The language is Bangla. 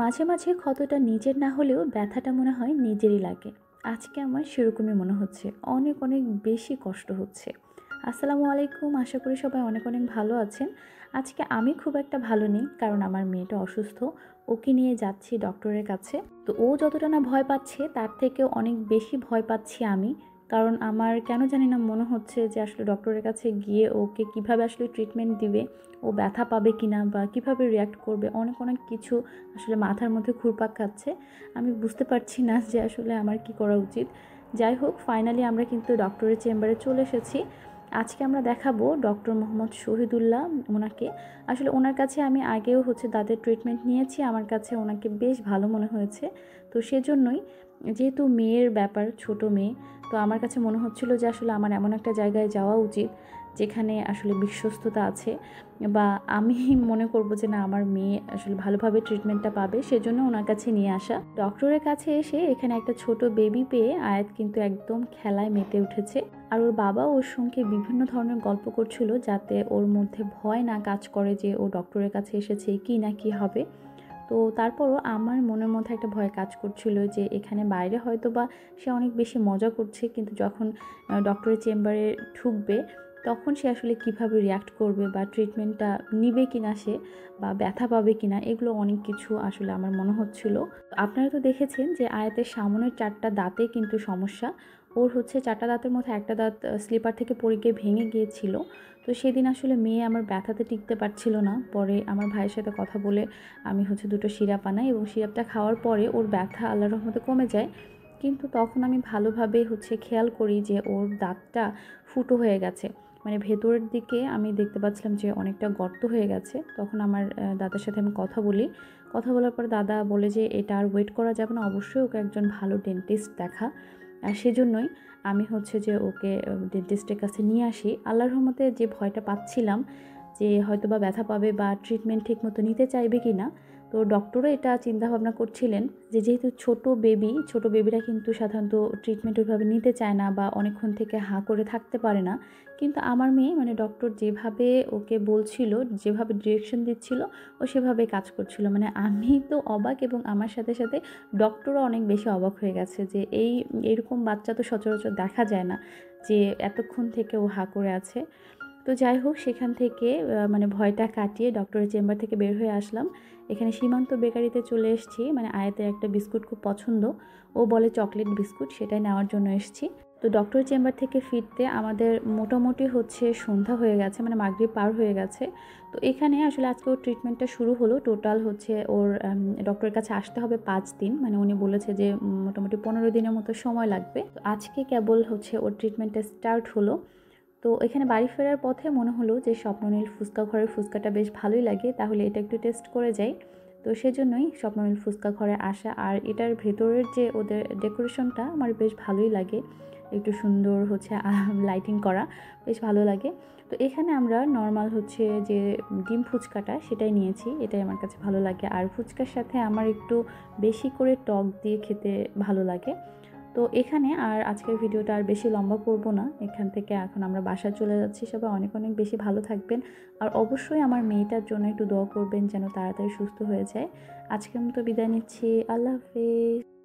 মাঝে মাঝে ক্ষতটা নিজের না হলেও ব্যথাটা মনে হয় নিজেরই লাগে। আজকে আমার সেরকমই মনে হচ্ছে, অনেক অনেক বেশি কষ্ট হচ্ছে। আসসালামু আলাইকুম, আশা করি সবাই অনেক অনেক ভালো আছেন। আজকে আমি খুব একটা ভালো নেই, কারণ আমার মেয়েটা অসুস্থ। ওকে নিয়ে যাচ্ছি ডক্টরের কাছে। তো ও যতটা না ভয় পাচ্ছে, তার থেকেও অনেক বেশি ভয় পাচ্ছি আমি। কারণ আমার কেন জানি না মনে হচ্ছে যে আসলে ডক্টরের কাছে গিয়ে ওকে কিভাবে আসলে ট্রিটমেন্ট দিবে, ও ব্যথা পাবে কিনা বা কিভাবে রিয়্যাক্ট করবে, অনেক অনেক কিছু আসলে মাথার মধ্যে ঘুরপাক খাচ্ছে। আমি বুঝতে পারছি না যে আসলে আমার কি করা উচিত। যাই হোক, ফাইনালি আমরা কিন্তু ডক্টরের চেম্বারে চলে এসেছি। আজকে আমরা দেখাবো ডক্টর মোহাম্মদ শহীদুল্লাহ ওনাকে। আসলে ওনার কাছে আমি আগেও দাঁতের ট্রিটমেন্ট নিয়েছি, আমার কাছে ওনাকে বেশ ভালো মনে হয়েছে। তো সেজন্যই, যেহেতু মেয়ের ব্যাপার, ছোট মেয়ে, তো আমার কাছে মনে হচ্ছিল যে আসলে আমার এমন একটা জায়গায় যাওয়া উচিত যেখানে আসলে বিশ্বস্ততা আছে, বা আমি মনে করব যে না, আমার মেয়ে আসলে ভালোভাবে ট্রিটমেন্টটা পাবে, সেজন্য ওনার কাছে নিয়ে আসা। ডক্টরের কাছে এসে এখানে একটা ছোট বেবি পেয়ে আয়াত কিন্তু একদম খেলায় মেতে উঠেছে। আর ওর বাবা ওর সঙ্গে বিভিন্ন ধরনের গল্প করছিল, যাতে ওর মধ্যে ভয় না কাজ করে যে ও ডক্টরের কাছে এসেছে কি না কি হবে। তো তারপরও আমার মনের মধ্যে একটা ভয় কাজ করছিল যে এখানে বাইরে হয়তো বা সে অনেক বেশি মজা করছে, কিন্তু যখন ডক্টরের চেম্বারে ঢুকবে তখন সে আসলে কিভাবে রিয়্যাক্ট করবে, বা ট্রিটমেন্টটা নিবে কিনা সে, বা ব্যথা পাবে কিনা, এগুলো অনেক কিছু আসলে আমার মনে হচ্ছিল। আপনারা তো দেখেছেন যে আয়াতের সামনের 4টা দাঁতে কিন্তু সমস্যা। ওর 4টা দাঁতের মধ্যে একটা দাঁত স্লিপার থেকে পড়ে গিয়ে ভেঙে গিয়েছিল। তো সেদিন আসলে মেয়ে আমার ব্যথাতে টিকতে পারছিল না। পরে আমার ভাইয়ের সাথে কথা বলে আমি দুটো সিরাপ আনাই, এবং সিরাপটা খাওয়ার পরে ওর ব্যথা আল্লাহর রহমতে কমে যায়। কিন্তু তখন আমি ভালোভাবে খেয়াল করি যে ওর দাঁতটা ফুটো হয়ে গেছে, মানে ভেতরের দিকে আমি দেখতে পাচ্ছিলাম যে অনেকটা গর্ত হয়ে গেছে। তখন আমার দাদার সাথে আমি কথা বলি। কথা বলার পর দাদা বলে যে এটা আর ওয়েট করা যাবে না, অবশ্যই ওকে একজন ভালো ডেন্টিস্ট দেখা। আর সেজন্যই আমি যে ওকে ডেন্টিস্টের কাছে নিয়ে আসি। আল্লাহর রহমতে যে ভয়টা পাচ্ছিলাম যে হয়তো বা ব্যথা পাবে বা ট্রিটমেন্ট ঠিকমতো নিতে চাইবে কি না, তো ডক্টরও এটা চিন্তাভাবনা করছিলেন যে যেহেতু ছোট বেবিরা কিন্তু সাধারণত ট্রিটমেন্ট ওইভাবে নিতে চায় না, বা অনেকক্ষণ থেকে হাঁ করে থাকতে পারে না। কিন্তু আমার মেয়ে, মানে ডক্টর যেভাবে ওকে বলছিল, যেভাবে ডিরেকশন দিচ্ছিল, ও সেভাবে কাজ করছিল। মানে আমি তো অবাক, এবং আমার সাথে সাথে ডক্টরও অনেক বেশি অবাক হয়ে গেছে যে এইরকম বাচ্চা তো সচরাচর দেখা যায় না, যে এতক্ষণ থেকে ও হাঁ করে আছে। তো যাই হোক, সেখান থেকে মানে ভয়টা কাটিয়ে ডক্টরের চেম্বার থেকে বের হয়ে আসলাম। এখানে সীমান্ত বেকারিতে চলে এসেছি, মানে আয়াতের একটা বিস্কুট খুব পছন্দ, ও বলে চকলেট বিস্কুট, সেটাই নেওয়ার জন্য এসেছি। তো ডক্টরের চেম্বার থেকে ফিরতে আমাদের মোটামুটি সন্ধ্যা হয়ে গেছে, মানে মাগরিব পার হয়ে গেছে। তো এখানে আসলে আজকে ওর ট্রিটমেন্টটা শুরু হলো। টোটাল ওর ডক্টরের কাছে আসতে হবে 5 দিন, মানে উনি বলেছে যে মোটামুটি 15 দিনের মতো সময় লাগবে। তো আজকে কেবল ওর ট্রিটমেন্টটা স্টার্ট হলো। তো এখানে বাড়ি ফেরার পথে মনে হলো যে স্বপ্ননীল ফুচকা ঘরের ফুচকাটা বেশ ভালোই লাগে, তাহলে এটা একটু টেস্ট করে যাই। তো সেজন্যই স্বপ্ননীল ফুচকা ঘরে আসা। আর এটার ভেতরের যে ওদের ডেকোরেশনটা আমার বেশ ভালোই লাগে, একটু সুন্দর লাইটিং করা, বেশ ভালো লাগে। তো এখানে আমরা নর্মাল যে ডিম ফুচকাটা সেটাই নিয়েছি, এটাই আমার কাছে ভালো লাগে। আর ফুচকার সাথে আমার একটু বেশি করে টক দিয়ে খেতে ভালো লাগে। তো এখানে আর আজকের ভিডিওটা আর বেশি লম্বা করব না, এখান থেকে এখন আমরা বাসায় চলে যাচ্ছি। সবাই অনেক অনেক বেশি ভালো থাকবেন, আর অবশ্যই আমার মেয়েটার জন্য একটু দোয়া করবেন যেন তাড়াতাড়ি সুস্থ হয়ে যায়। আজকের মতো বিদায় নিচ্ছি, আল্লাহ হাফেজ।